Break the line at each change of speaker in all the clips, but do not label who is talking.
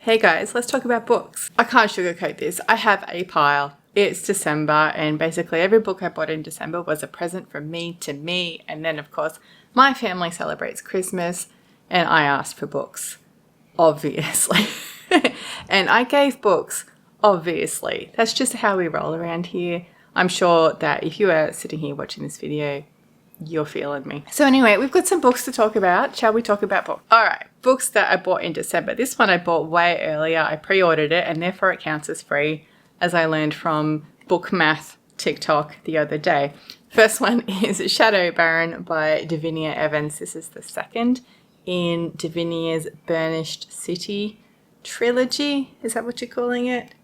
Hey guys, let's talk about books. I can't sugarcoat this. I have a pile. It's December and basically every book I bought in December was a present from me to me. And then of course my family celebrates Christmas and I asked for books, obviously. And I gave books, obviously. That's just how we roll around here. I'm sure that if you are sitting here watching this video, you're feeling me. So anyway, we've got some books to talk about. Shall we talk about books? All right, books that I bought in December. This one I bought way earlier. I pre-ordered it and therefore it counts as free, as I learned from Book Math TikTok the other day. First one is Shadow Baron by Davinia Evans. This is the second in Davinia's Burnished City trilogy. Is that what you're calling it?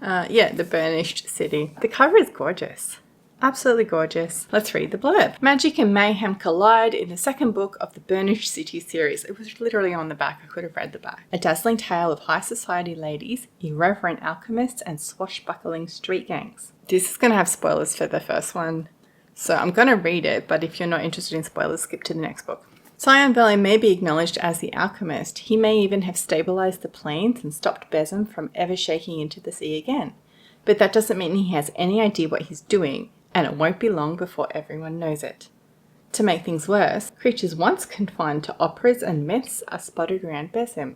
Yeah, the Burnished City. The cover is gorgeous. Absolutely gorgeous. Let's read the blurb. Magic and mayhem collide in the second book of the Burnished City series. It was literally on the back. I could have read the back. A dazzling tale of high society ladies, irreverent alchemists, and swashbuckling street gangs. This is going to have spoilers for the first one, so I'm going to read it, but if you're not interested in spoilers, skip to the next book. Scion Valley may be acknowledged as the alchemist. He may even have stabilized the plains and stopped Bynam from ever shaking into the sea again. But that doesn't mean he has any idea what he's doing, and it won't be long before everyone knows it. To make things worse, creatures once confined to operas and myths are spotted around Bynam.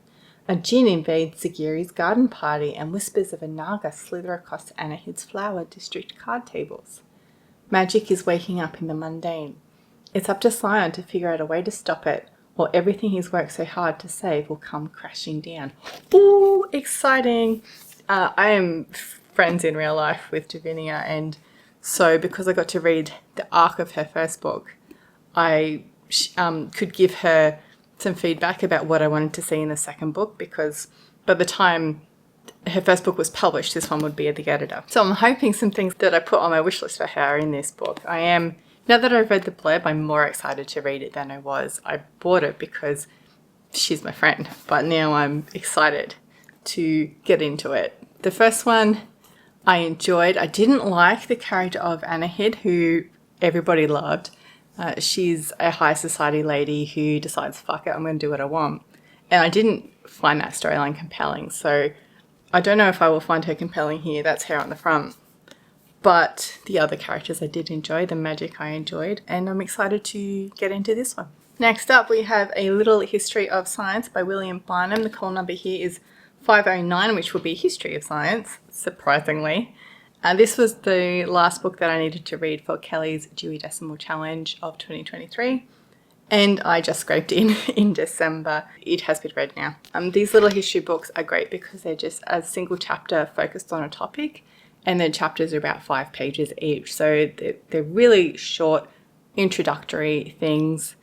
A djinn invades Zagiri's garden party and whispers of a naga slither across Anahid's flower district card tables. Magic is waking up in the mundane. It's up to Scion to figure out a way to stop it, or everything he's worked so hard to save will come crashing down. Ooh, exciting! I am friends in real life with Davinia, and so because I got to read the arc of her first book, I could give her some feedback about what I wanted to see in the second book, because by the time her first book was published, this one would be at the editor. So I'm hoping some things that I put on my wish list for her are in this book. Now that I've read the blurb, I'm more excited to read it than I was. I bought it because she's my friend, but now I'm excited to get into it. The first one I enjoyed. I didn't like the character of Anahid, who everybody loved. She's a high society lady who decides, fuck it, I'm going to do what I want. And I didn't find that storyline compelling. So I don't know if I will find her compelling here. That's her on the front. But the other characters I did enjoy. The magic I enjoyed. And I'm excited to get into this one. Next up, we have A Little History of Science by William Bynam. The call number here is 509, which will be History of Science, surprisingly. This was the last book that I needed to read for Kelly's Dewey Decimal Challenge of 2023, and I just scraped in December. It has been read now. These little history books are great because they're just a single chapter focused on a topic, and the chapters are about 5 pages each, so they're really short introductory things.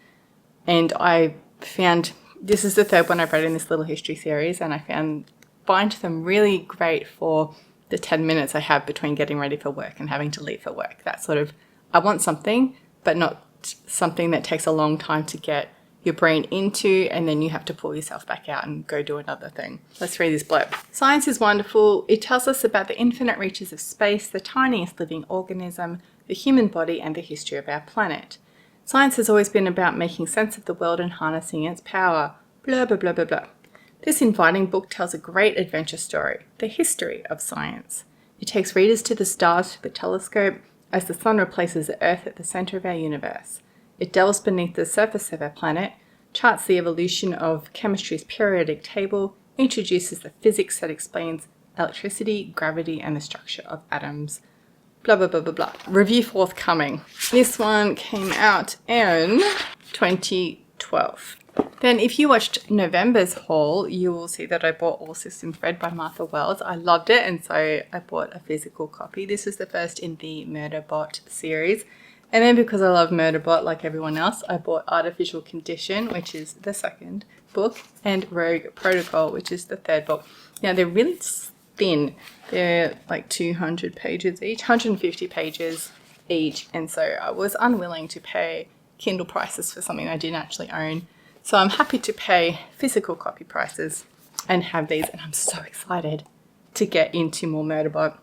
And I found this is the third one I've read in this little history series, and I find them really great for the 10 minutes I have between getting ready for work and having to leave for work. That sort of, I want something, but not something that takes a long time to get your brain into, and then you have to pull yourself back out and go do another thing. Let's read this blurb. Science is wonderful. It tells us about the infinite reaches of space, the tiniest living organism, the human body, and the history of our planet. Science has always been about making sense of the world and harnessing its power. Blah, blah, blah, blah, blah. This inviting book tells a great adventure story, the history of science. It takes readers to the stars through the telescope as the sun replaces the Earth at the centre of our universe. It delves beneath the surface of our planet, charts the evolution of chemistry's periodic table, introduces the physics that explains electricity, gravity, and the structure of atoms. Blah, blah, blah, blah, blah. Review forthcoming. This one came out in 2012. Then if you watched November's haul, you will see that I bought All Systems Red by Martha Wells. I loved it, and so I bought a physical copy. This is the first in the Murderbot series. And then because I love Murderbot like everyone else, I bought Artificial Condition, which is the second book, and Rogue Protocol, which is the third book. Now, they're really thin. They're like 200 pages each, 150 pages each. And so I was unwilling to pay Kindle prices for something I didn't actually own. So I'm happy to pay physical copy prices and have these, and I'm so excited to get into more Murderbot.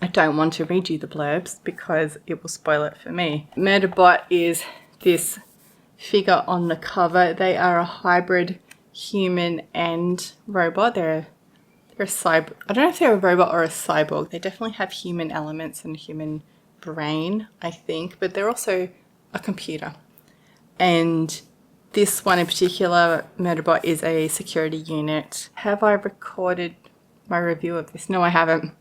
I don't want to read you the blurbs because it will spoil it for me. Murderbot is this figure on the cover. They are a hybrid human and robot. They're a cyborg. I don't know if they're a robot or a cyborg. They definitely have human elements and human brain, I think, but they're also a computer. And this one in particular, Murderbot, is a security unit. Have I recorded my review of this? No, I haven't.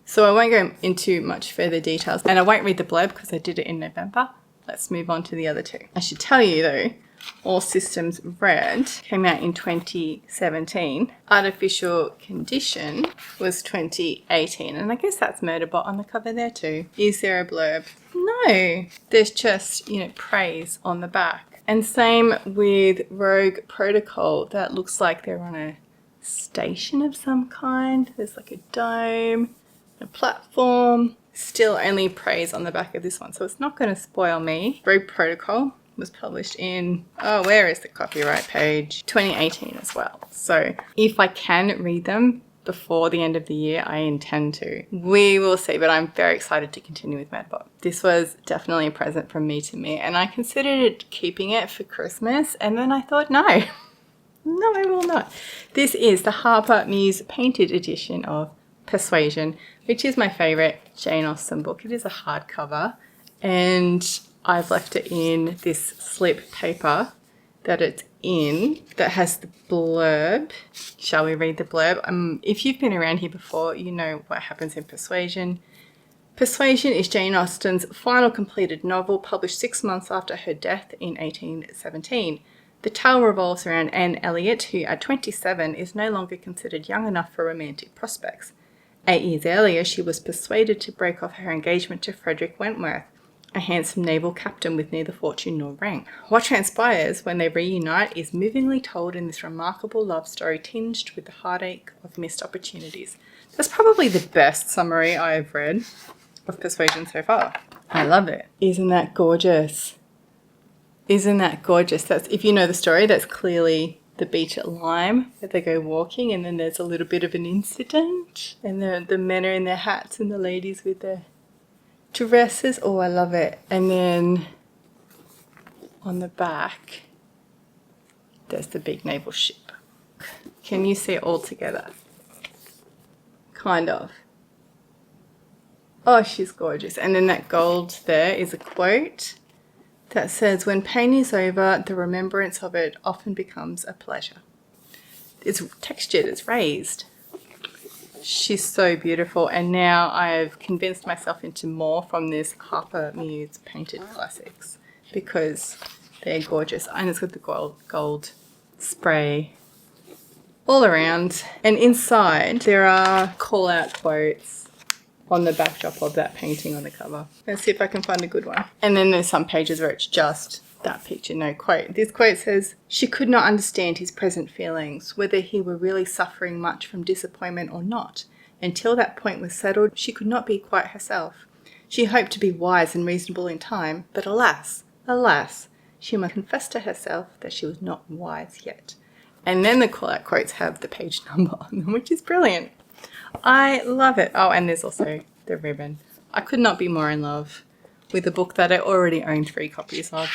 So I won't go into much further details, and I won't read the blurb because I did it in November. Let's move on to the other two. I should tell you though, All Systems Red came out in 2017. Artificial Condition was 2018, and I guess that's Murderbot on the cover there too. Is there a blurb? No. There's just, praise on the back. And same with Rogue Protocol. That looks like they're on a station of some kind. There's like a dome, a platform. Still only praise on the back of this one, so it's not going to spoil me. Rogue Protocol was published in, where is the copyright page? 2018 as well. So if I can read them before the end of the year, I intend to. We will see, but I'm very excited to continue with Murderbot. This was definitely a present from me to me, and I considered keeping it for Christmas, and then I thought, no, I will not. This is the Harper Muse Painted Edition of Persuasion, which is my favourite Jane Austen book. It is a hardcover, and I've left it in this slip paper that it's in that has the blurb. Shall we read the blurb? If you've been around here before, you know what happens in Persuasion. Persuasion is Jane Austen's final completed novel, published 6 months after her death in 1817. The tale revolves around Anne Elliot, who at 27 is no longer considered young enough for romantic prospects. 8 years earlier, she was persuaded to break off her engagement to Frederick Wentworth, a handsome naval captain with neither fortune nor rank. What transpires when they reunite is movingly told in this remarkable love story tinged with the heartache of missed opportunities. That's probably the best summary I have read of Persuasion so far. I love it. Isn't that gorgeous? Isn't that gorgeous? That's, if you know the story, that's clearly the beach at Lyme where they go walking, and then there's a little bit of an incident, and the men are in their hats and the ladies with their dresses. Oh, I love it. And then on the back there's the big naval ship. Can you see it all together? Kind of. Oh, she's gorgeous. And then that gold there is a quote that says, "When pain is over, the remembrance of it often becomes a pleasure." It's textured, it's raised. She's so beautiful, and now I've convinced myself into more from this Harper Muse Painted Classics because they're gorgeous. And it's got the gold spray all around. And inside there are call-out quotes on the backdrop of that painting on the cover. Let's see if I can find a good one. And then there's some pages where it's just that picture, no quote. This quote says, "She could not understand his present feelings, whether he were really suffering much from disappointment or not. Until that point was settled, she could not be quite herself. She hoped to be wise and reasonable in time, but alas, alas, she must confess to herself that she was not wise yet." And then the call-out quotes have the page number on them, which is brilliant. I love it. Oh, and there's also the ribbon. I could not be more in love with a book that I already own 3 copies of.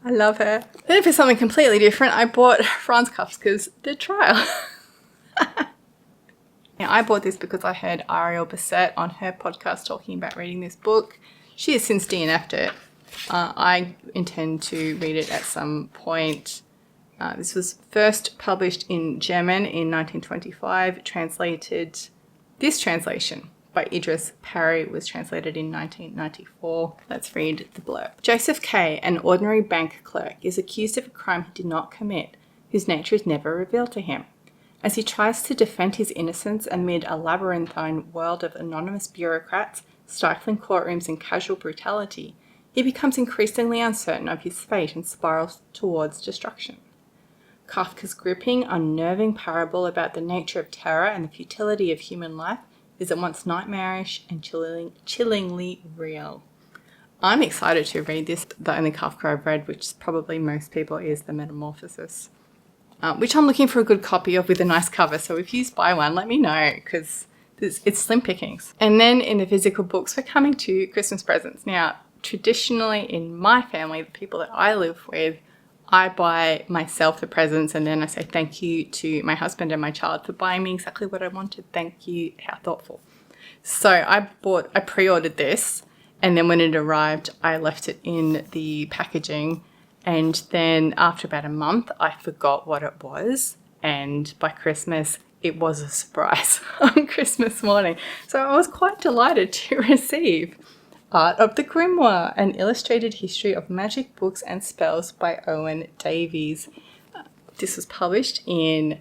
I love her. Then for something completely different, I bought Franz Kafka's The Trial. Now, I bought this because I heard Ariel Bassett on her podcast talking about reading this book. She has since DNF'd it. I intend to read it at some point. This was first published in German in 1925, translated. This translation by Idris Parry was translated in 1994. Let's read the blurb. Joseph Kay, an ordinary bank clerk, is accused of a crime he did not commit, whose nature is never revealed to him. As he tries to defend his innocence amid a labyrinthine world of anonymous bureaucrats, stifling courtrooms and casual brutality, he becomes increasingly uncertain of his fate and spirals towards destruction. Kafka's gripping, unnerving parable about the nature of terror and the futility of human life is at once nightmarish and chillingly real. I'm excited to read this. The only Kafka I've read, which probably most people, is The Metamorphosis, which I'm looking for a good copy of with a nice cover. So if you buy one, let me know, because it's slim pickings. And then in the physical books, we're coming to Christmas presents. Now, traditionally in my family, the people that I live with, I buy myself the presents and then I say thank you to my husband and my child for buying me exactly what I wanted. Thank you. How thoughtful. So I pre-ordered this, and then when it arrived, I left it in the packaging. And then after about a month, I forgot what it was. And by Christmas, it was a surprise on Christmas morning. So I was quite delighted to receive Art of the Grimoire, an illustrated history of magic books and spells by Owen Davies. This was published in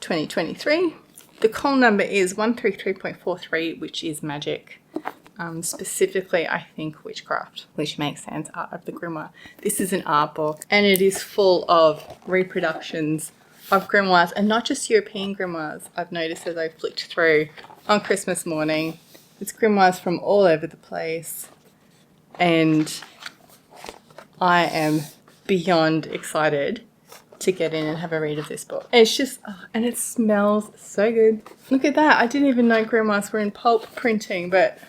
2023. The call number is 133.43, which is magic. Specifically, I think witchcraft, which makes sense, Art of the Grimoire. This is an art book, and it is full of reproductions of grimoires, and not just European grimoires. I've noticed as I flicked through on Christmas morning, it's grimoires from all over the place, and I am beyond excited to get in and have a read of this book. And it's just, and it smells so good. Look at that. I didn't even know grimoires were in pulp printing, but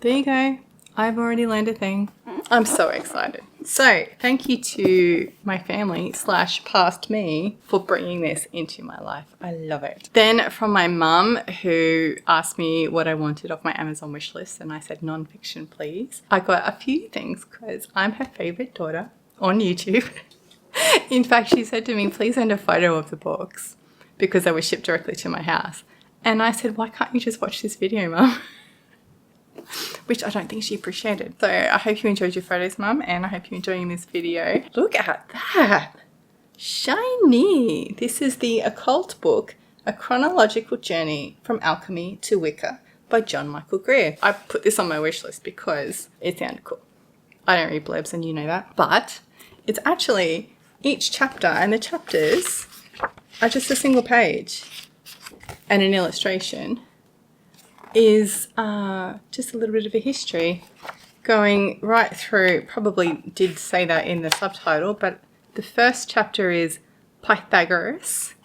there you go. I've already learned a thing. I'm so excited. So thank you to my family / past me for bringing this into my life. I love it. Then from my mum, who asked me what I wanted off my Amazon wish list, and I said non-fiction, please. I got a few things because I'm her favorite daughter on YouTube. In fact, she said to me, please send a photo of the books because they were shipped directly to my house. And I said, why can't you just watch this video, Mum? Which I don't think she appreciated. So I hope you enjoyed your photos, Mum, and I hope you're enjoying this video. Look at that. Shiny. This is the Occult book, A Chronological Journey from Alchemy to Wicca by John Michael Greer. I put this on my wish list because it sounded cool. I don't read blurbs and you know that, but it's actually each chapter, and the chapters are just a single page and an illustration is just a little bit of a history going right through. Probably did say that in the subtitle, but the first chapter is Pythagoras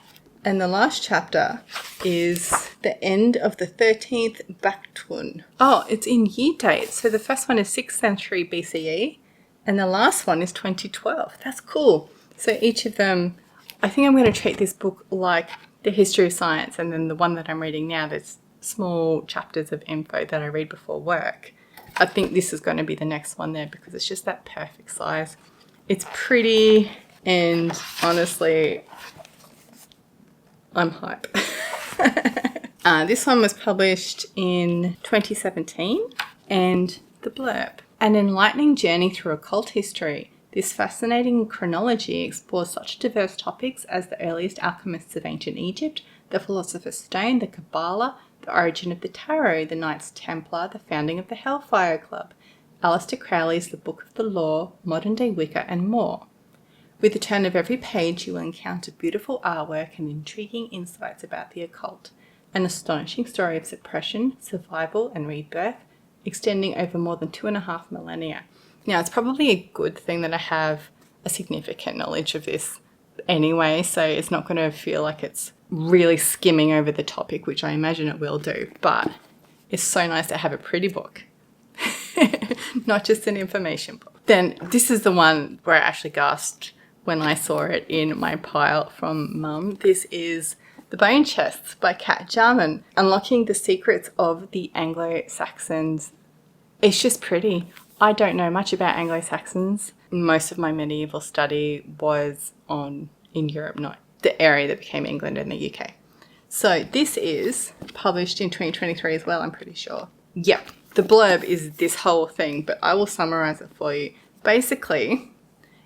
and the last chapter is the end of the 13th Bactun. Oh, it's in year dates. So the first one is 6th century BCE and the last one is 2012. That's cool. So each of them, I think I'm going to treat this book like the history of science, and then the one that I'm reading now, there's small chapters of info that I read before work. I think this is going to be the next one there because it's just that perfect size. It's pretty, and honestly, I'm hype. This one was published in 2017, and the blurb. An enlightening journey through occult history. This fascinating chronology explores such diverse topics as the earliest alchemists of ancient Egypt, the Philosopher's Stone, the Kabbalah, the origin of the Tarot, the Knights Templar, the founding of the Hellfire Club, Aleister Crowley's The Book of the Law, modern-day Wicca, and more. With the turn of every page, you will encounter beautiful artwork and intriguing insights about the occult, an astonishing story of suppression, survival, and rebirth, extending over more than 2.5 millennia. Now, it's probably a good thing that I have a significant knowledge of this anyway, so it's not going to feel like it's really skimming over the topic, which I imagine it will do, but it's so nice to have a pretty book, not just an information book. Then this is the one where I actually gasped when I saw it in my pile from Mum. This is The Bone Chests by Jarman, Unlocking the Secrets of the Anglo-Saxons. It's just pretty. I don't know much about Anglo-Saxons. Most of my medieval study was in Europe, not the area that became England and the UK. So this is published in 2023 as well, I'm pretty sure. Yeah, the blurb is this whole thing, but I will summarize it for you. Basically,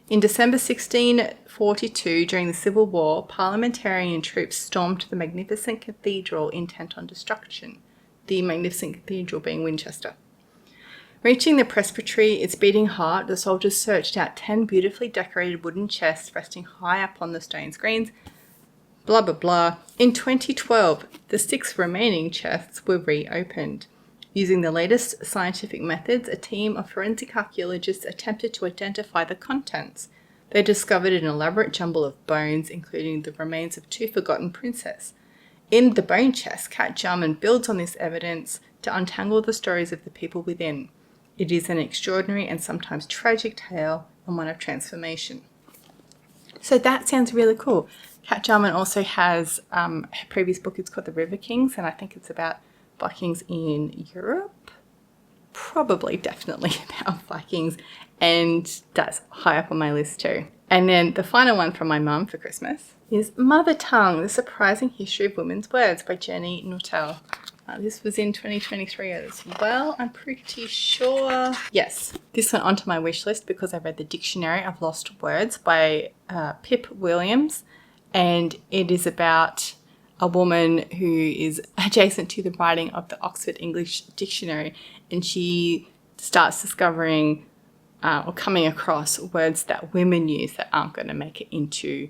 in December 1642, during the Civil War, parliamentarian troops stormed the magnificent cathedral intent on destruction, the magnificent cathedral being Winchester. Reaching the presbytery, its beating heart, the soldiers searched out 10 beautifully decorated wooden chests resting high up on the stone screens. Blah, blah, blah. In 2012, the 6 remaining chests were reopened. Using the latest scientific methods, a team of forensic archaeologists attempted to identify the contents. They discovered an elaborate jumble of bones, including the remains of 2 forgotten princes. In The Bone Chest, Jarman builds on this evidence to untangle the stories of the people within. It is an extraordinary and sometimes tragic tale and one of transformation. So that sounds really cool. Kat Jarman also has her previous book. It's called The River Kings, and I think it's about Vikings in Europe. Probably, definitely about Vikings, and that's high up on my list too. And then the final one from my mum for Christmas is Mother Tongue, The Surprising History of Women's Words by Jenni Nuttall. This was in 2023 as well, I'm pretty sure. Yes, this went onto my wish list because I read the Dictionary of Lost Words by Pip Williams, and it is about a woman who is adjacent to the writing of the Oxford English Dictionary, and she starts discovering or coming across words that women use that aren't going to make it into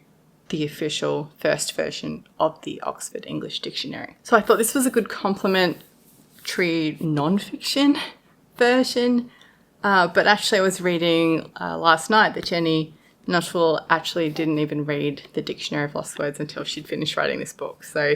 the official first version of the Oxford English Dictionary. So I thought this was a good complementary non-fiction version, but actually I was reading last night that Jenni Nuttall actually didn't even read the Dictionary of Lost Words until she'd finished writing this book. So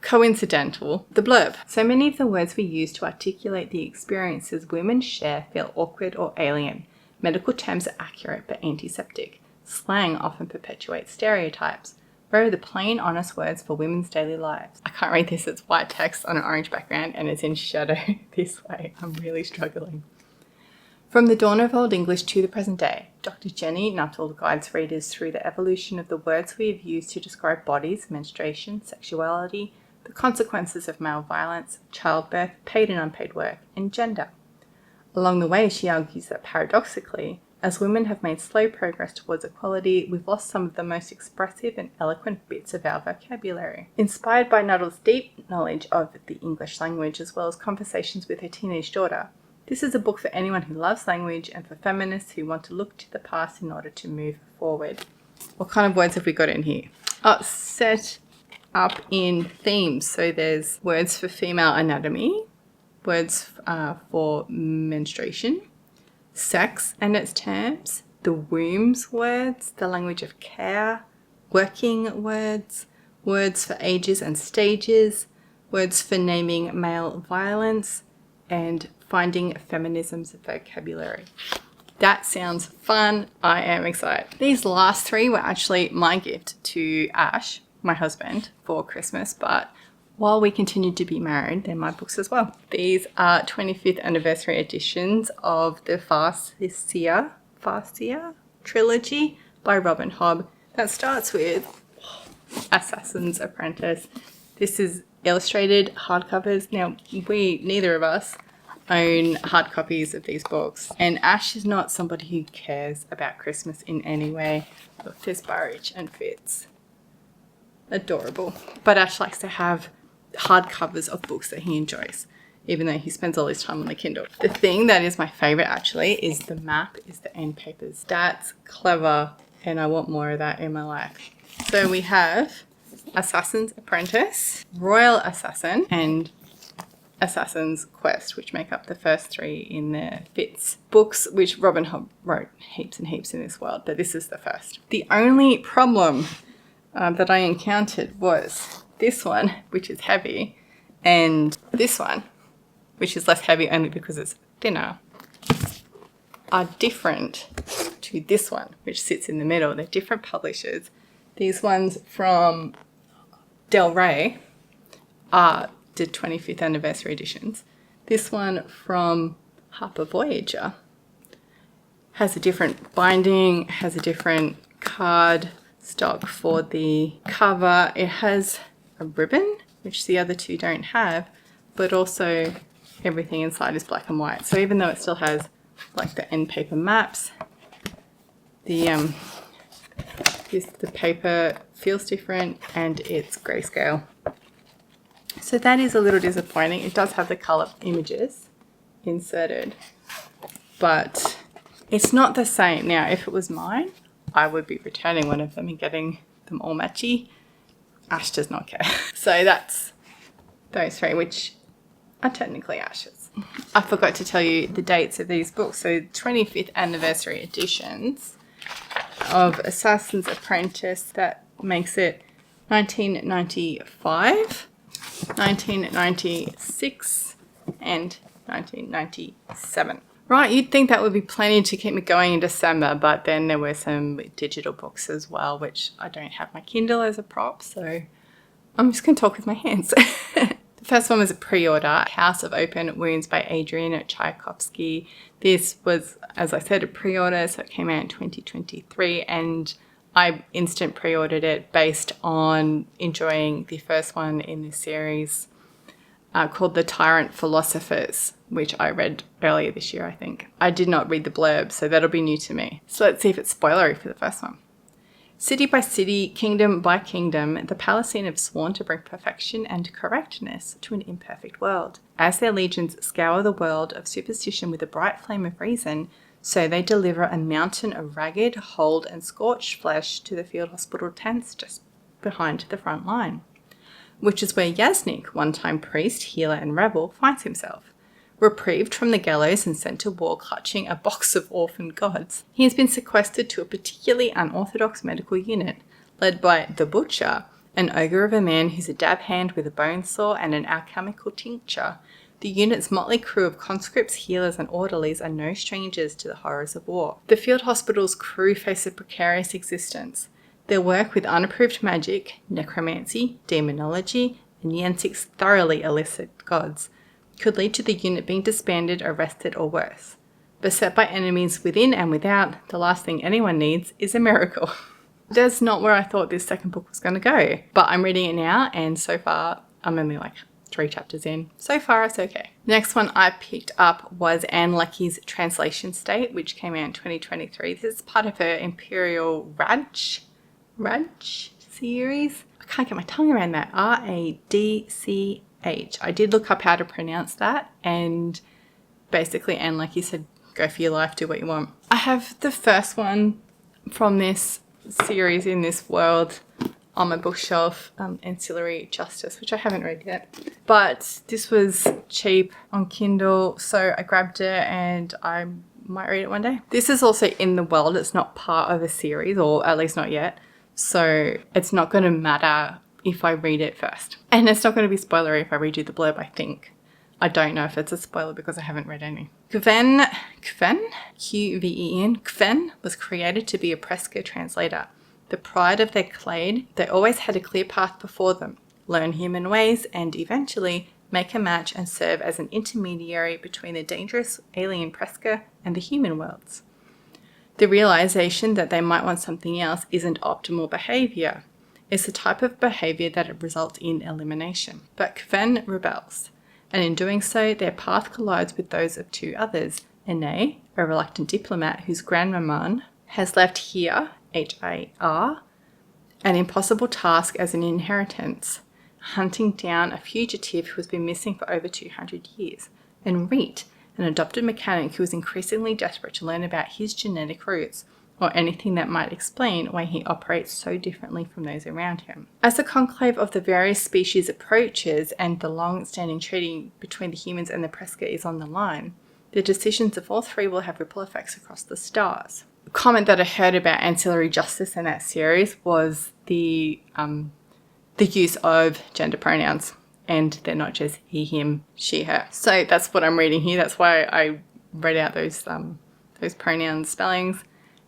coincidental. The blurb. So many of the words we use to articulate the experiences women share feel awkward or alien. Medical terms are accurate but antiseptic. Slang often perpetuates stereotypes. Where are the plain, honest words for women's daily lives? I can't read this. It's white text on an orange background and it's in shadow this way. I'm really struggling. From the dawn of Old English to the present day, Dr. Jenni Nuttall guides readers through the evolution of the words we have used to describe bodies, menstruation, sexuality, the consequences of male violence, childbirth, paid and unpaid work, and gender. Along the way, she argues that paradoxically, as women have made slow progress towards equality, we've lost some of the most expressive and eloquent bits of our vocabulary. Inspired by Nuttall's deep knowledge of the English language, as well as conversations with her teenage daughter, this is a book for anyone who loves language and for feminists who want to look to the past in order to move forward. What kind of words have we got in here? Set up in themes. So there's words for female anatomy, words for menstruation, sex and its terms, the womb's words, the language of care, working words, words for ages and stages, words for naming male violence, and finding feminism's vocabulary. That sounds fun. I am excited. These last three were actually my gift to Ash, my husband, for Christmas, but while we continued to be married, they're my books as well. These are 25th anniversary editions of the Farseer Trilogy by Robin Hobb. That starts with Assassin's Apprentice. This is illustrated hardcovers. Now, neither of us own hard copies of these books, and Ash is not somebody who cares about Christmas in any way. Look, there's Burridge and Fitz. Adorable. But Ash likes to have hardcovers of books that he enjoys, even though he spends all his time on the Kindle. The thing that is my favorite actually is the map, is the end papers. That's clever, and I want more of that in my life. So we have Assassin's Apprentice, Royal Assassin, and Assassin's Quest, which make up the first three in the Fitz books, which Robin Hobb wrote heaps and heaps in this world, but this is the first. The only problem that I encountered was this one, which is heavy, and this one, which is less heavy only because it's thinner, are different to this one, which sits in the middle. They're different publishers. These ones from Del Rey are the 25th anniversary editions. This one from Harper Voyager has a different binding, has a different card stock for the cover. It has a ribbon, which the other two don't have, but also everything inside is black and white. So even though it still has like the end paper maps, the paper feels different and it's grayscale. So that is a little disappointing. It does have the colour images inserted, but it's not the same. Now, if it was mine, I would be returning one of them and getting them all matchy. Ash does not care. So that's those three, which are technically Ash's. I forgot to tell you the dates of these books. So 25th anniversary editions of Assassin's Apprentice, that makes it 1995, 1996 and 1997. Right, you'd think that would be plenty to keep me going in December, but then there were some digital books as well, which I don't have my Kindle as a prop, so I'm just going to talk with my hands. The first one was a pre-order, House of Open Wounds by Adrian at Tchaikovsky. This was, as I said, a pre-order, so it came out in 2023, and I instant pre-ordered it based on enjoying the first one in this series called The Tyrant Philosophers, which I read earlier this year, I think. I did not read the blurb, so that'll be new to me. So let's see if it's spoilery for the first one. City by city, kingdom by kingdom, the Palatine have sworn to bring perfection and correctness to an imperfect world. As their legions scour the world of superstition with a bright flame of reason, so they deliver a mountain of ragged, hold, and scorched flesh to the field hospital tents just behind the front line, which is where Yasnik, one-time priest, healer, and rebel, finds himself. Reprieved from the gallows and sent to war clutching a box of orphaned gods, he has been sequestered to a particularly unorthodox medical unit, led by the Butcher, an ogre of a man who's a dab hand with a bone saw and an alchemical tincture. The unit's motley crew of conscripts, healers, and orderlies are no strangers to the horrors of war. The field hospital's crew face a precarious existence. Their work with unapproved magic, necromancy, demonology, and Yensik's thoroughly illicit gods could lead to the unit being disbanded, arrested, or worse. Beset by enemies within and without, the last thing anyone needs is a miracle. That's not where I thought this second book was going to go, but I'm reading it now, and so far I'm only like 3 chapters in. So far it's okay. The next one I picked up was Anne Leckie's Translation State, which came out in 2023. This is part of her Imperial Raj series. I can't get my tongue around that. Radch. I did look up how to pronounce that, and basically Anne Leckie said, go for your life, do what you want. I have the first one from this series in this world on my bookshelf, Ancillary Justice, which I haven't read yet. But this was cheap on Kindle, so I grabbed it and I might read it one day. This is also in the world. It's not part of a series, or at least not yet. So it's not going to matter if I read it first. And it's not going to be spoilery if I read you the blurb, I think. I don't know if it's a spoiler because I haven't read any. Kven, Qven, Kven was created to be a Preska translator. The pride of their clade, they always had a clear path before them, learn human ways, and eventually make a match and serve as an intermediary between the dangerous alien Preska and the human worlds. The realization that they might want something else isn't optimal behavior. It's the type of behavior that results in elimination. But Kven rebels, and in doing so, their path collides with those of 2 others. Ine, a reluctant diplomat whose grandmaman has left here, H-A-R, an impossible task as an inheritance, hunting down a fugitive who has been missing for over 200 years, and Reet, an adopted mechanic who is increasingly desperate to learn about his genetic roots, or anything that might explain why he operates so differently from those around him. As the conclave of the various species approaches and the long-standing treaty between the humans and the Preska is on the line, the decisions of all 3 will have ripple effects across the stars. A comment that I heard about ancillary justice in that series was the use of gender pronouns, and they're not just he, him, she, her. So that's what I'm reading here. That's why I read out those pronoun spellings.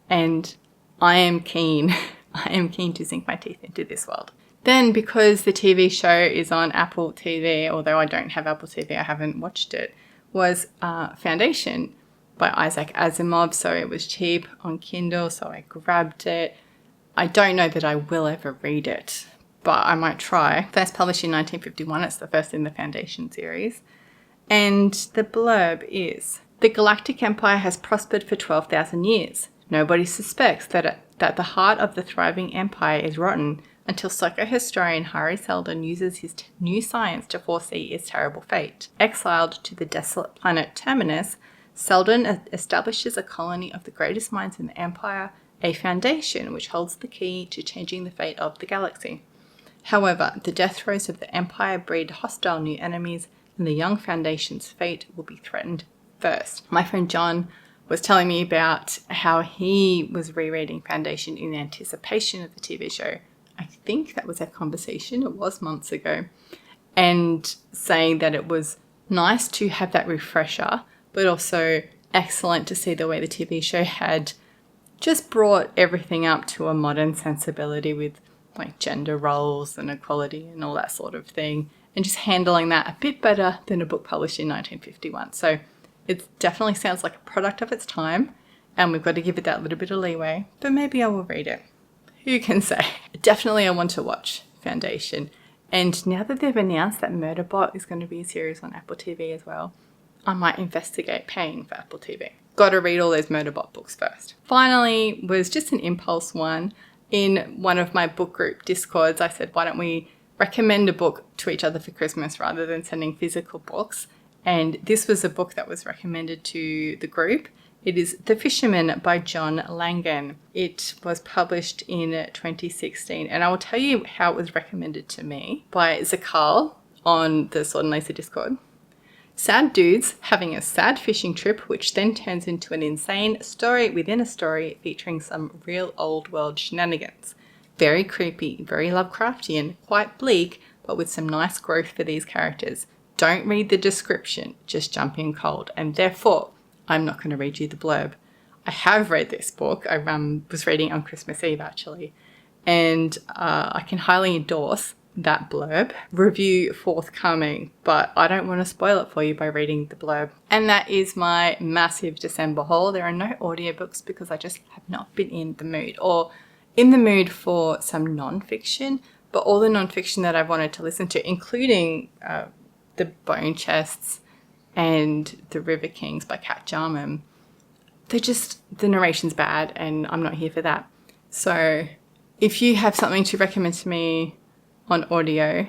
And I am keen to sink my teeth into this world. Then, because the TV show is on Apple TV, although I don't have Apple TV, I haven't watched it, was Foundation by Isaac Asimov. So it was cheap on Kindle, so I grabbed it. I don't know that I will ever read it, but I might try. First published in 1951, it's the first in the Foundation series. And the blurb is, the Galactic Empire has prospered for 12,000 years. Nobody suspects that the heart of the thriving empire is rotten until psychohistorian Hari Seldon uses his new science to foresee its terrible fate. Exiled to the desolate planet Terminus, Seldon establishes a colony of the greatest minds in the empire, a foundation which holds the key to changing the fate of the galaxy. However, the death throes of the empire breed hostile new enemies, and the young Foundation's fate will be threatened first. My friend John was telling me about how he was rereading Foundation in anticipation of the TV show. I think that was our conversation. It was months ago. And saying that it was nice to have that refresher, but also excellent to see the way the TV show had just brought everything up to a modern sensibility with like gender roles and equality and all that sort of thing, and just handling that a bit better than a book published in 1951. So it definitely sounds like a product of its time, and we've got to give it that little bit of leeway, but maybe I will read it. Who can say? Definitely I want to watch Foundation. And now that they've announced that Murderbot is going to be a series on Apple TV as well, I might investigate paying for Apple TV. Got to read all those Murderbot books first. Finally was just an impulse one. In one of my book group Discords, I said, why don't we recommend a book to each other for Christmas rather than sending physical books? And this was a book that was recommended to the group. It is The Fisherman by John Langan. It was published in 2016. And I will tell you how it was recommended to me by Zakal on the Sword and Laser Discord. Sad dudes having a sad fishing trip, which then turns into an insane story within a story featuring some real old world shenanigans. Very creepy, very Lovecraftian, quite bleak, but with some nice growth for these characters. Don't read the description, just jump in cold. And therefore, I'm not going to read you the blurb. I have read this book. I was reading on Christmas Eve, actually. And I can highly endorse that blurb. Review forthcoming, but I don't want to spoil it for you by reading the blurb. And that is my massive December haul. There are no audiobooks because I just have not been in the mood, or in the mood for some non-fiction, but all the non-fiction that I've wanted to listen to, including The Bone Chests and The River Kings by Kat Jarman, the narration's bad and I'm not here for that. So if you have something to recommend to me on audio,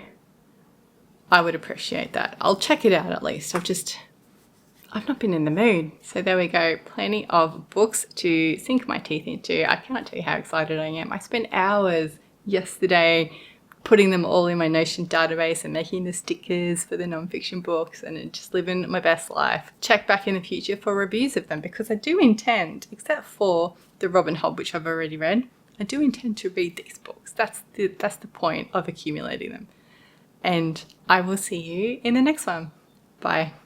I would appreciate that. I'll check it out at least. I've not been in the mood. So there we go. Plenty of books to sink my teeth into. I can't tell you how excited I am. I spent hours yesterday putting them all in my Notion database and making the stickers for the nonfiction books and just living my best life. Check back in the future for reviews of them because I do intend, except for the Robin Hobb, which I've already read, I do intend to read these books. That's the point of accumulating them. And I will see you in the next one. Bye.